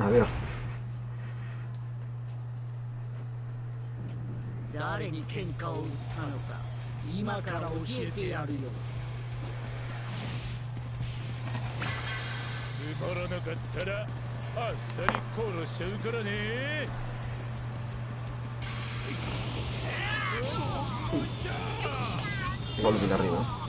A ver. 誰に喧嘩を売ったのか今から教えてやるよ。つまらなかったらあっさり殺しちゃうからね。Golpe de arriba.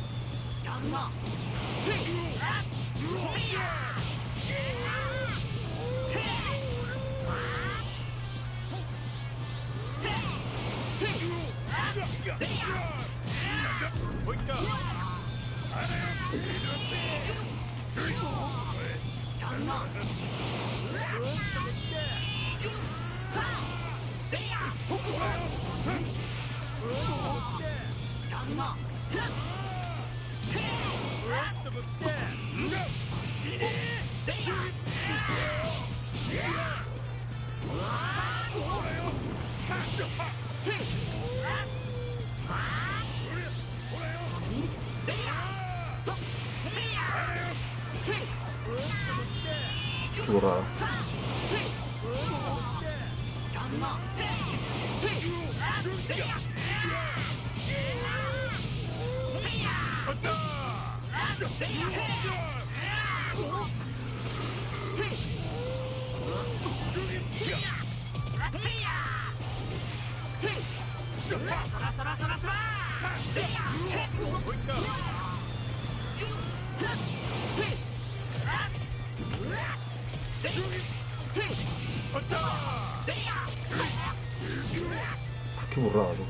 Qué burrada. Qué burrada, tú.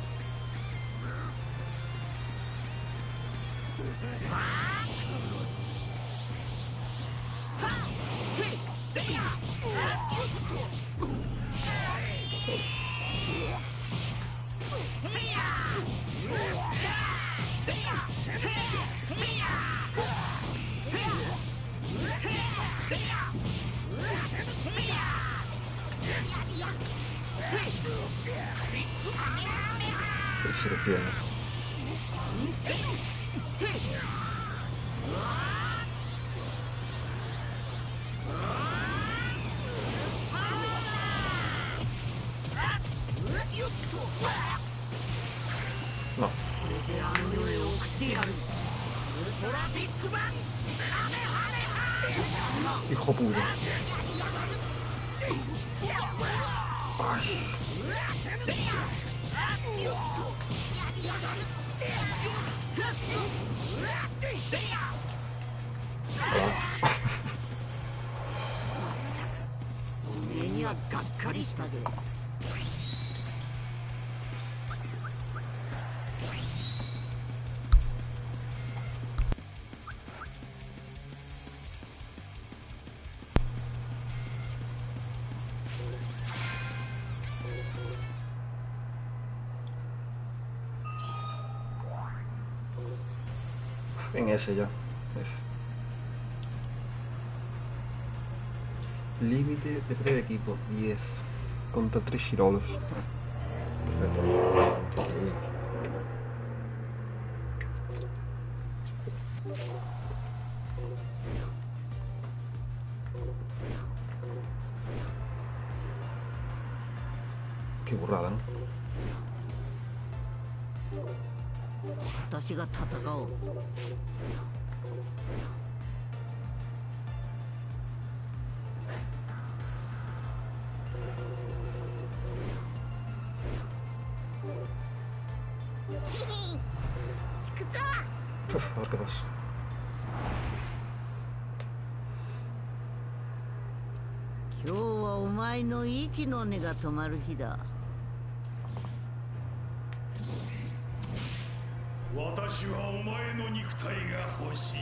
Se refiere. No. Hijo puto. Ay. En ese ya. Límite de pelea de equipo 10 contra 3 Shirolos. Perfecto. Qué burrada, ¿no? 私が戦おう。Uf, a ver qué pasa. Hoy はお前の息の根が止まる日だ。私はお前の肉体が欲しい。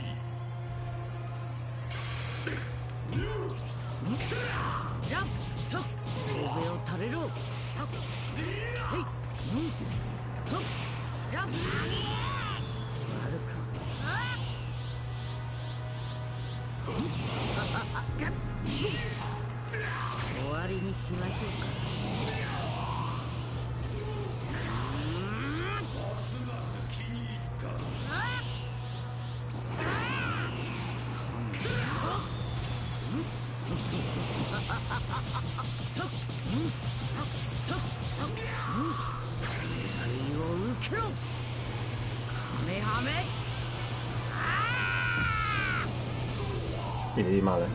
やっ上を垂れろ。はいやっ終わりにしましょうか。le di male.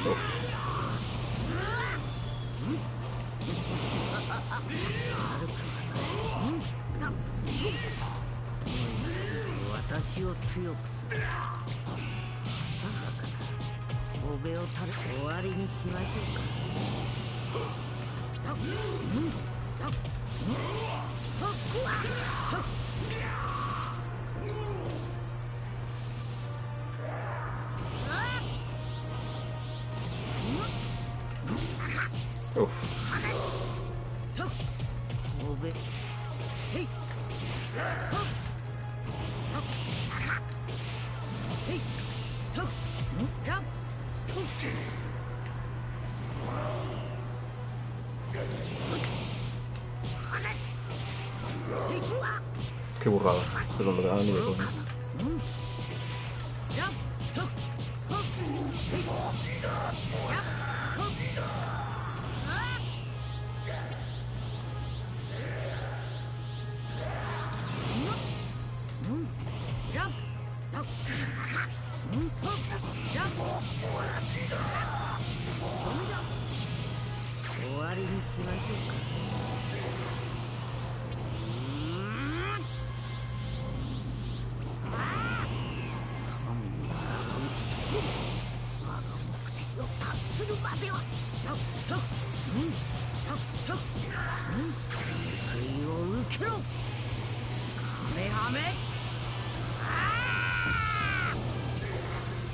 Uff. 私を強くする。浅はかな。欧米を垂れ終わりにしましょうか。Uff. 欧米。へい。Qué burrada. Se lo regalan ni de coña.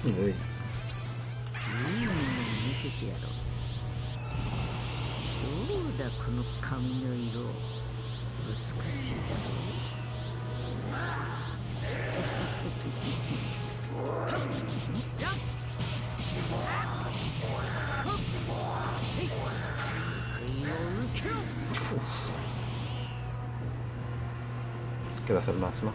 Y le di. 見せてやろう。どうだこの髪の色、美しいだろQueda hacer más, ¿no?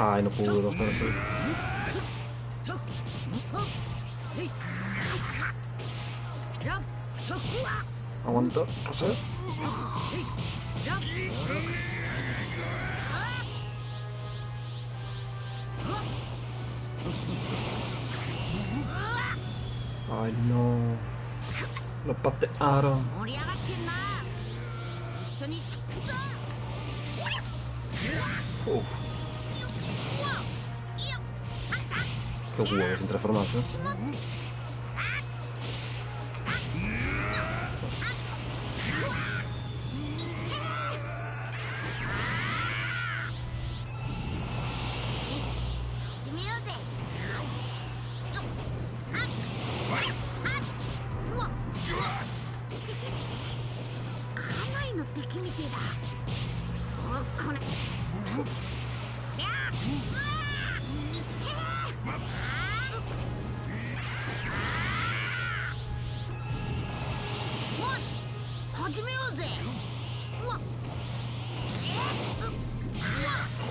Ay, no pudo hacer eso. Aguanta, José. Ay, no. Lo patearon. Uf. Qué huevos sin transformarse.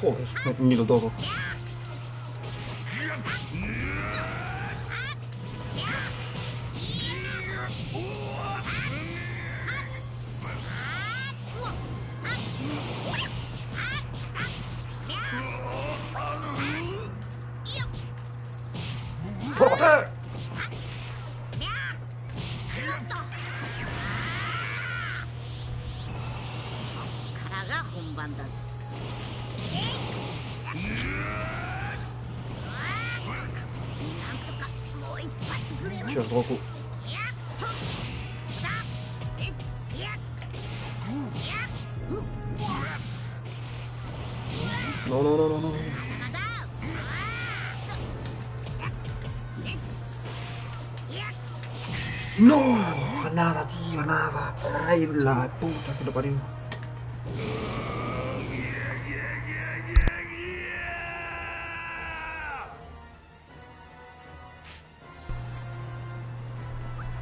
Joder, ni lo toco. ¡Fórmate! Dios, Goku. No, no, no, no, no. No, nada, tío, nada. Ay, la puta que lo parió.